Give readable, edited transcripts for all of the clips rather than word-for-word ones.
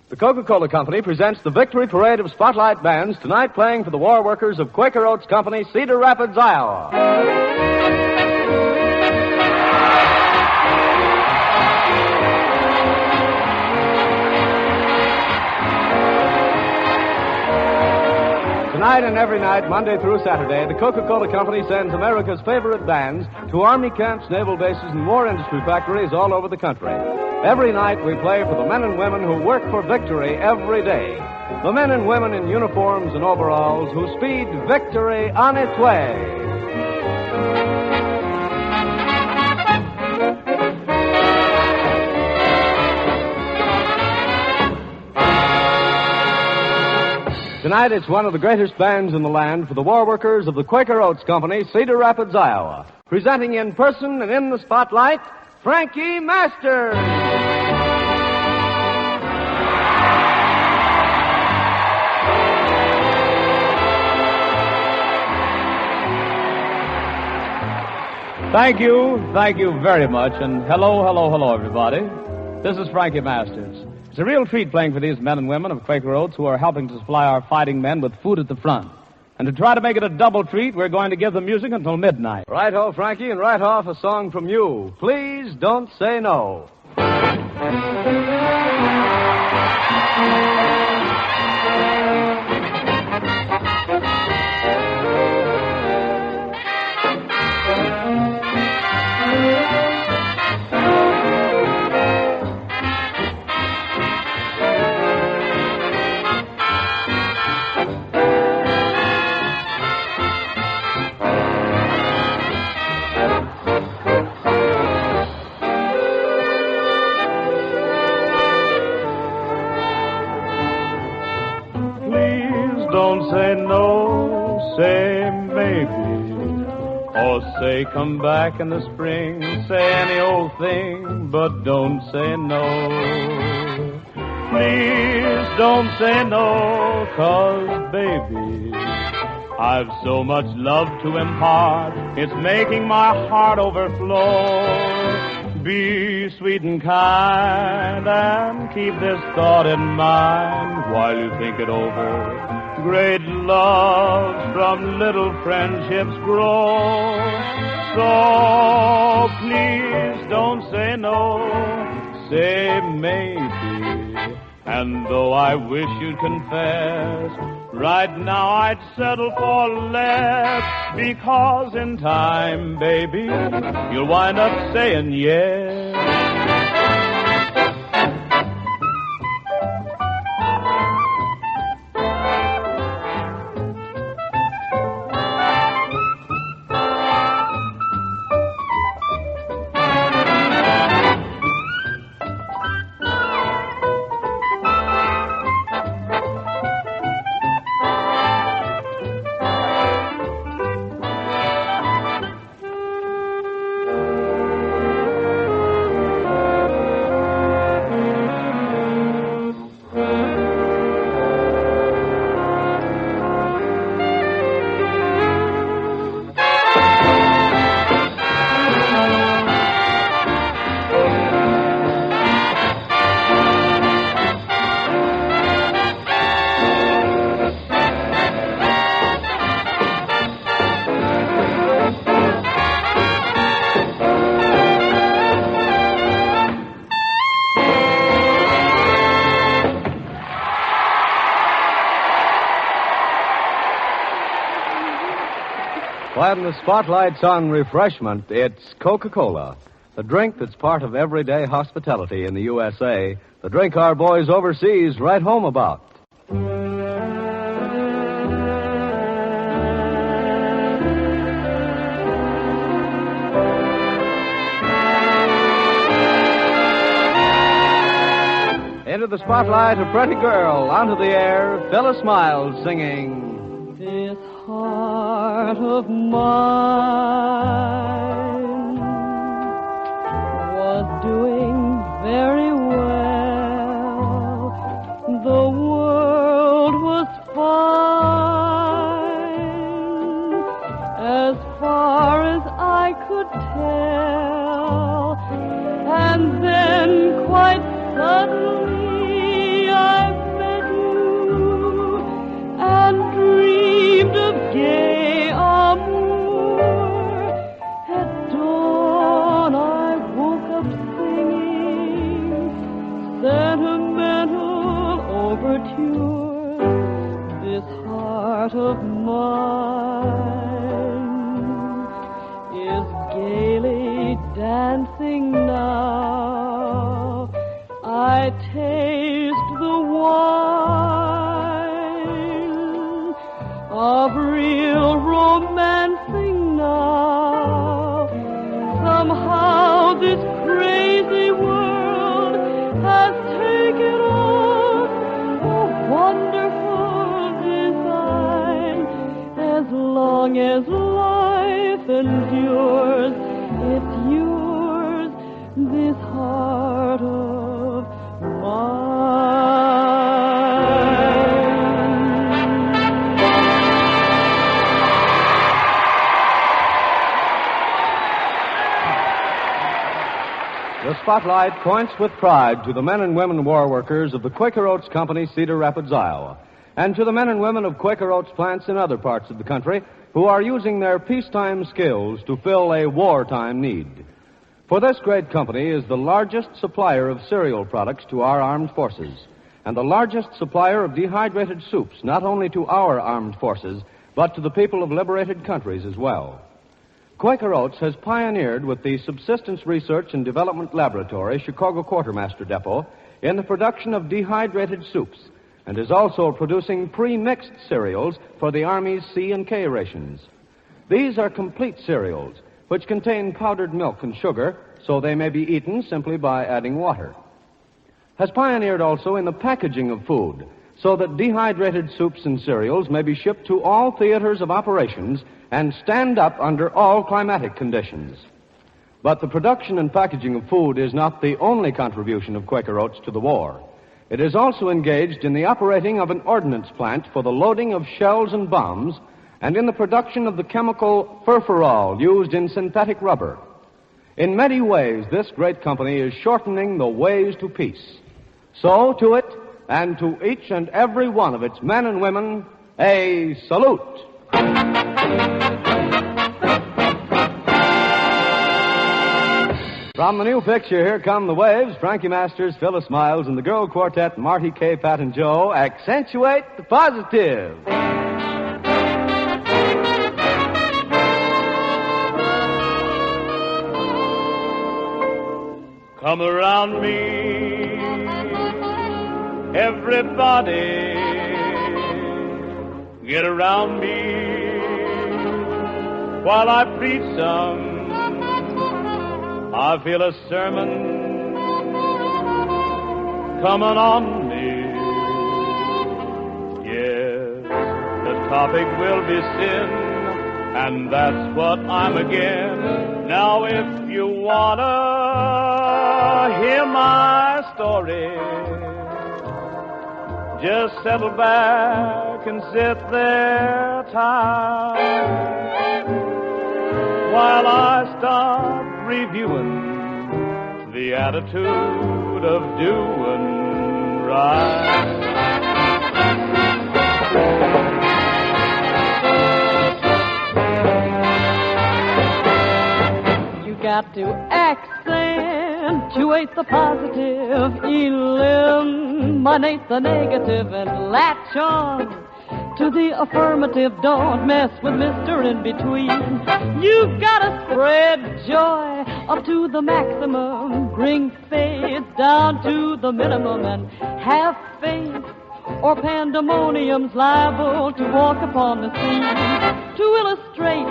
The Coca-Cola Company presents the Victory Parade of Spotlight Bands, tonight playing for the war workers of Quaker Oats Company, Cedar Rapids, Iowa. Tonight and every night, Monday through Saturday, the Coca-Cola Company sends America's favorite bands to Army camps, naval bases, and war industry factories all over the country. Every night we play for the men and women who work for victory every day. The men and women in uniforms and overalls who speed victory on its way. Tonight, it's one of the greatest bands in the land for the war workers of the Quaker Oats Company, Cedar Rapids, Iowa. Presenting in person and in the spotlight, Frankie Masters. Thank you very much, and hello, everybody. This is Frankie Masters. It's a real treat playing for these men and women of Quaker Oats who are helping to supply our fighting men with food at the front. And to try to make it a double treat, we're going to give them music until midnight. Right-ho, Frankie, and right off a song from you. Please don't say no. Don't say no, say maybe, or say come back in the spring. Say any old thing, but don't say no. Please don't say no, 'cause baby, I've so much love to impart. It's making my heart overflow. Be sweet and kind and keep this thought in mind while you think it over. Great loves from little friendships grow. So please don't say no, say maybe. And though I wish you'd confess, right now I'd settle for less. Because in time, baby, you'll wind up saying yes. When the spotlight's on refreshment, it's Coca-Cola, the drink that's part of everyday hospitality in the USA, the drink our boys overseas write home about. Into the spotlight, a pretty girl, onto the air, Phyllis Miles singing, This heart of mine was doing very well. The world was fine as far as I could tell. And then quite suddenly I overtures, this heart of mine is gaily dancing now. I taste the wine of real romancing now. Somehow this crazy world has taken on a wonderful design. As long as life endures, it's yours, this heart of mine. The spotlight points with pride to the men and women war workers of the Quaker Oats Company, Cedar Rapids, Iowa, and to the men and women of Quaker Oats plants in other parts of the country who are using their peacetime skills to fill a wartime need. For this great company is the largest supplier of cereal products to our armed forces, and the largest supplier of dehydrated soups, not only to our armed forces, but to the people of liberated countries as well. Quaker Oats has pioneered with the Subsistence Research and Development Laboratory, Chicago Quartermaster Depot, in the production of dehydrated soups, and is also producing pre-mixed cereals for the Army's C and K rations. These are complete cereals, which contain powdered milk and sugar, so they may be eaten simply by adding water. Has pioneered also in the packaging of food, so that dehydrated soups and cereals may be shipped to all theaters of operations and stand up under all climatic conditions. But the production and packaging of food is not the only contribution of Quaker Oats to the war. It is also engaged in the operating of an ordnance plant for the loading of shells and bombs, and in the production of the chemical furfural used in synthetic rubber. In many ways, this great company is shortening the ways to peace. So, to it, and to each and every one of its men and women, a salute. From the new picture, Here Come the Waves, Frankie Masters, Phyllis Miles, and the girl quartet, Marty Kay, Pat, and Joe, accentuate the positive. Come around me, everybody, get around me while I preach some. I feel a sermon coming on me. Yes, the topic will be sin, and that's what I'm again. Now if you wanna hear my story, just settle back and sit there tight while I start reviewing the attitude of doing right. You got to accentuate the positive, eliminate the negative, and latch on to the affirmative. Don't mess with Mr. In Between. You've got to spread joy up to the maximum, bring faith down to the minimum, and have faith, or pandemonium's liable to walk upon the scene. To illustrate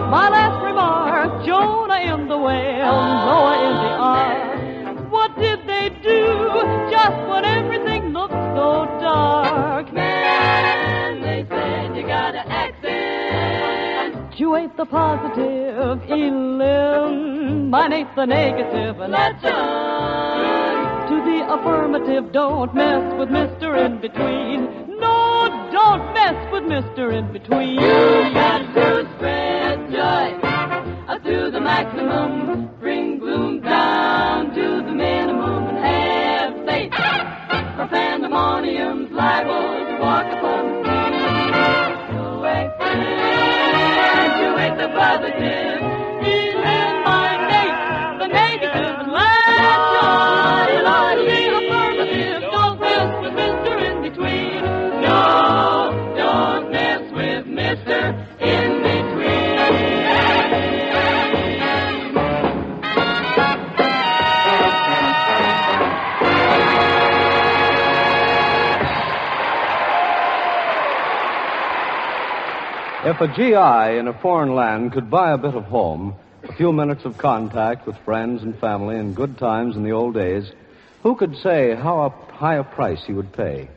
my last remark, Jonah in the whale, Noah in the ark. What did they do just when everything looked so dark? Man, they said you gotta accentuate the positive, eliminate the negative, and let's on to the affirmative. Don't mess with Mr. In Between. No, don't mess with Mr. In Between. You got to spread joy up to the maximum, bring gloom down to the minimum, and have faith, for pandemonium's liable to walk upon the scene. So accentuate the positive, eliminate the negative, and latch on to the affirmative. Don't mess with Mr. In If a GI in a foreign land could buy a bit of home, a few minutes of contact with friends and family and good times in the old days, who could say how high a price he would pay?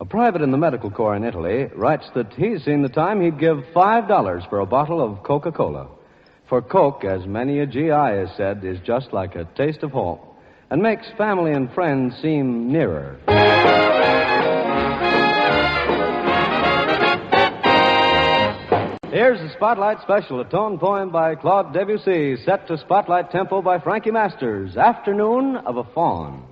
A private in the medical corps in Italy writes that he's seen the time he'd give $5 for a bottle of CocaCola. For Coke, as many a GI has said, is just like a taste of home and makes family and friends seem nearer. Here's the Spotlight Special, a tone poem by Claude Debussy, set to Spotlight tempo by Frankie Masters, Afternoon of a Faun.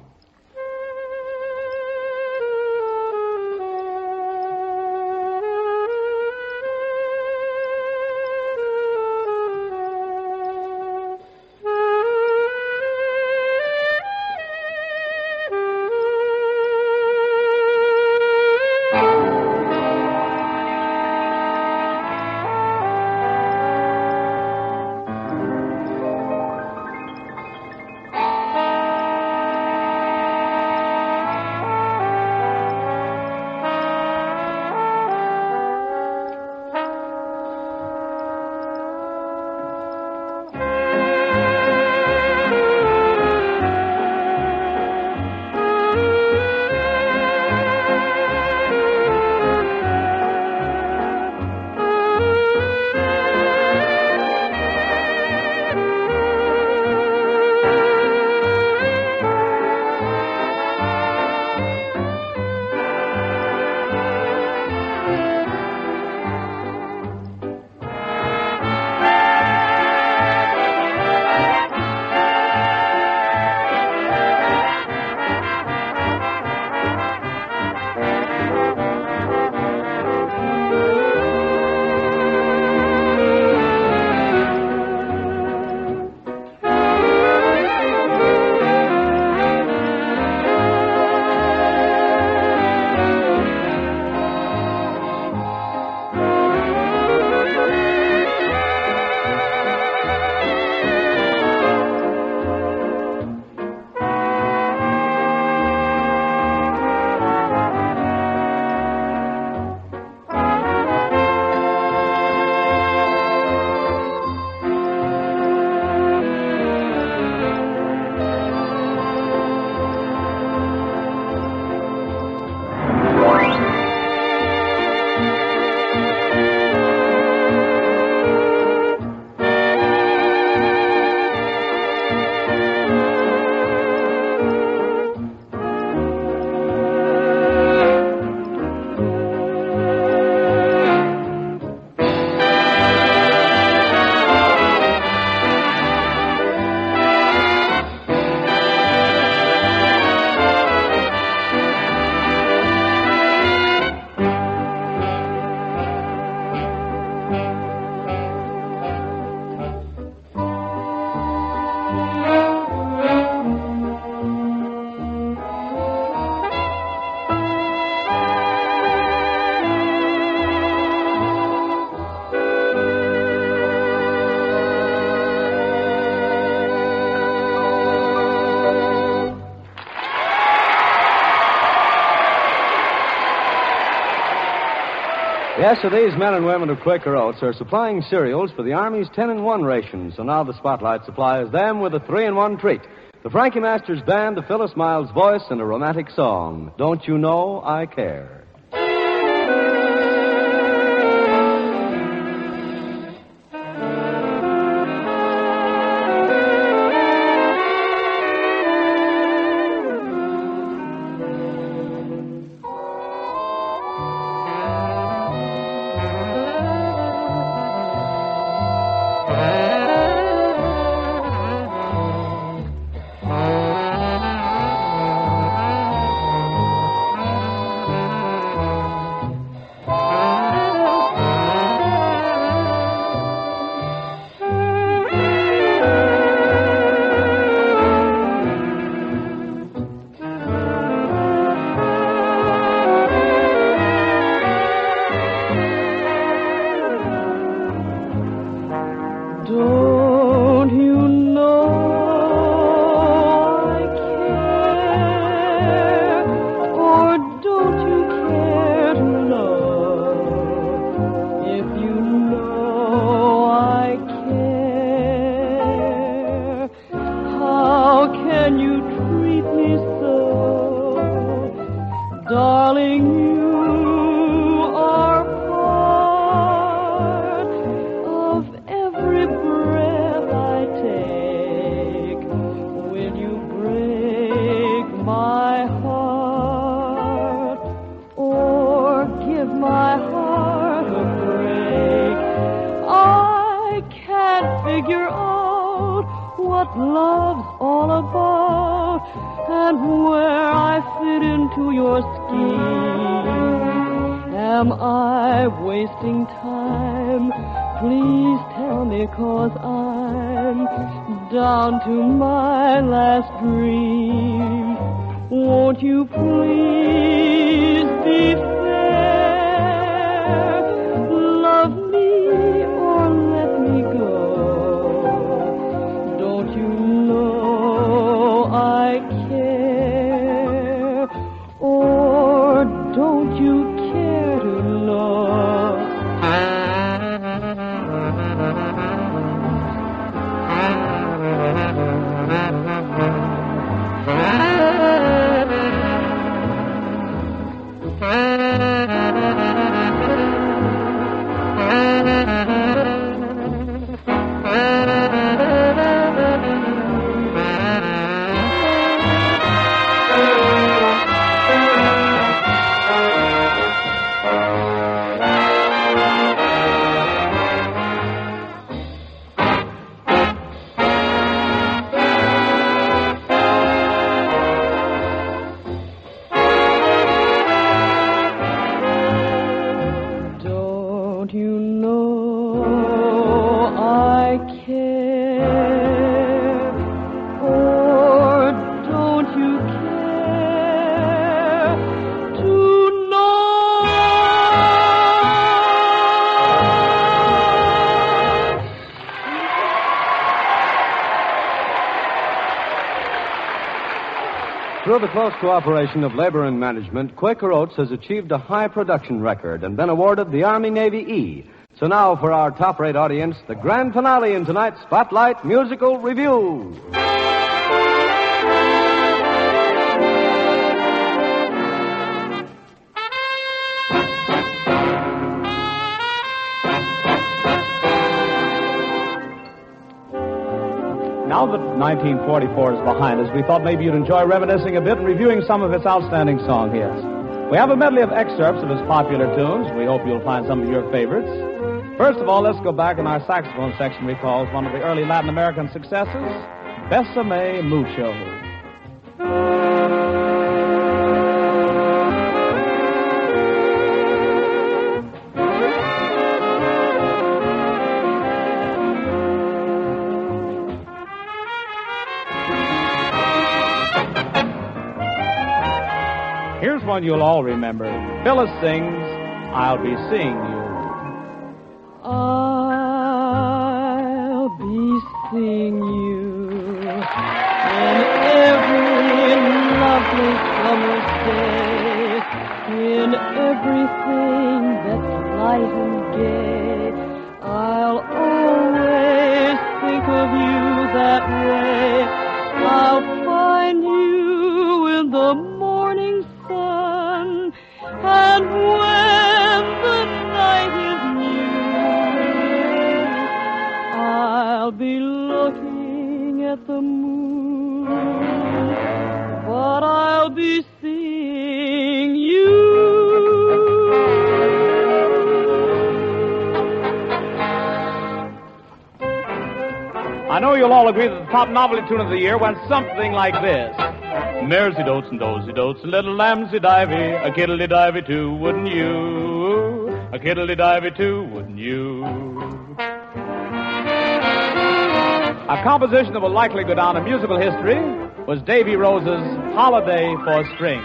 Yes, so these men and women of Quaker Oats are supplying cereals for the Army's 10-in-1 ration. So now the Spotlight supplies them with a 3-in-1 treat. The Frankie Masters Band, the Phyllis Miles voice, and a romantic song, Don't You Know I Care. darling, you are part of every breath I take. When you break my heart or give my heart a break, I can't figure out what love's all about and where I fit into your scheme. Am I wasting time? Please tell me, 'cause I'm down to my last dream. Won't you please be fair? Love me or let me go. Don't you know I care? Or don't you care to know? Don't you know I care? Or don't you care to know? Through the close cooperation of labor and management, Quaker Oats has achieved a high production record and been awarded the Army-Navy E. So now for our top-rate audience, the grand finale in tonight's Spotlight Musical Review. Now that 1944 is behind us, we thought maybe you'd enjoy reminiscing a bit and reviewing some of its outstanding song hits. We have a medley of excerpts of his popular tunes. We hope you'll find some of your favorites. First of all, let's go back in our saxophone section recalls one of the early Latin American successes, Bésame Mucho. Here's one you'll all remember. Phyllis sings, I'll Be Seeing You. I'll be seeing you in every lovely summer's day, in everything that's light and gay. I'll always think of you that way. I'll find you in the morning sun, and when the night is new, I'll be looking at the moon, but I'll be seeing you. I know you'll all agree that the top novelty tune of the year went something like this. Mersey dotes and dozy dotes and little lambsy divey, a kiddly divey too, wouldn't you? A kiddly divey too, wouldn't you? A composition that will likely go down in musical history was Davy Rose's Holiday for Strings.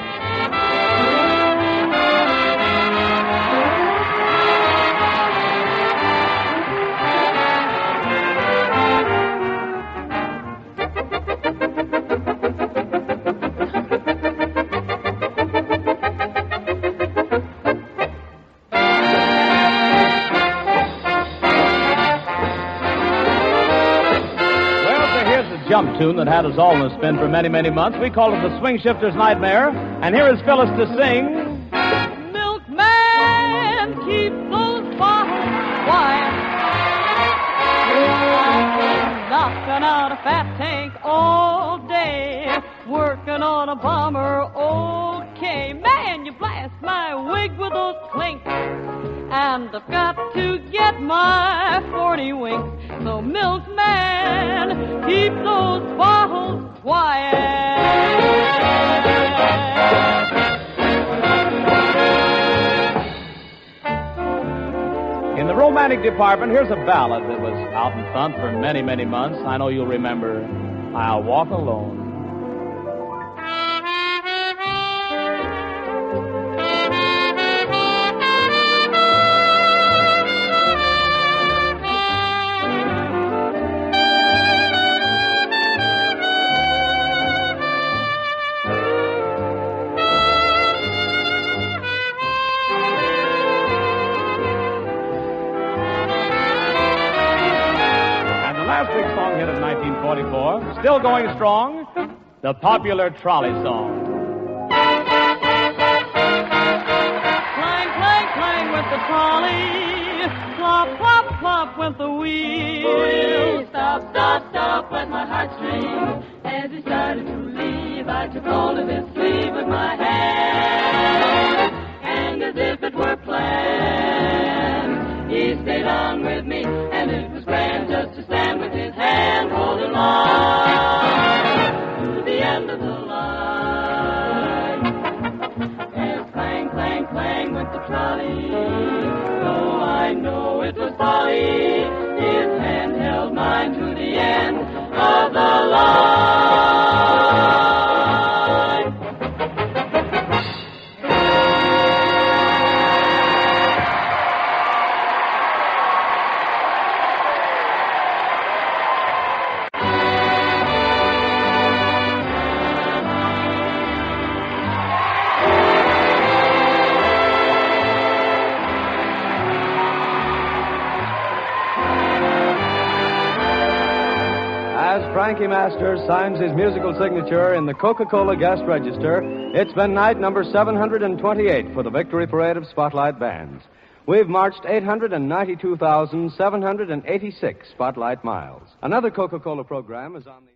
Jump tune that had us all in a spin for many, many months. We called it the Swing Shifter's Nightmare. And here is Phyllis to sing pumping out a fat tank all day, working on a bomber, okay. Man, you blast my wig with those clinks, and I've got to get my 40 winks. So, milkman, keep those bottles quiet. In the romantic department, here's a ballad that was out in front for many, many months. I know you'll remember, I'll Walk Alone. Last big song hit of 1944, still going strong, the popular trolley song. Clang, clang, clang with the trolley, plop, plop, plop with the wheel. Stop, stop, stop, wet my heartstrings. As he started to leave, I took hold of his sleeve with my hand, and as if it were planned, he stayed on with me, and it was grand just to stand with his hand holding on to the end of the line. As clang, clang, clang went the trolley, though I know it was folly, his hand held mine to the end of the line. As Frankie Masters signs his musical signature in the CocaCola guest register, it's been night number 728 for the Victory Parade of Spotlight Bands. We've marched 892,786 Spotlight miles. Another CocaCola program is on the...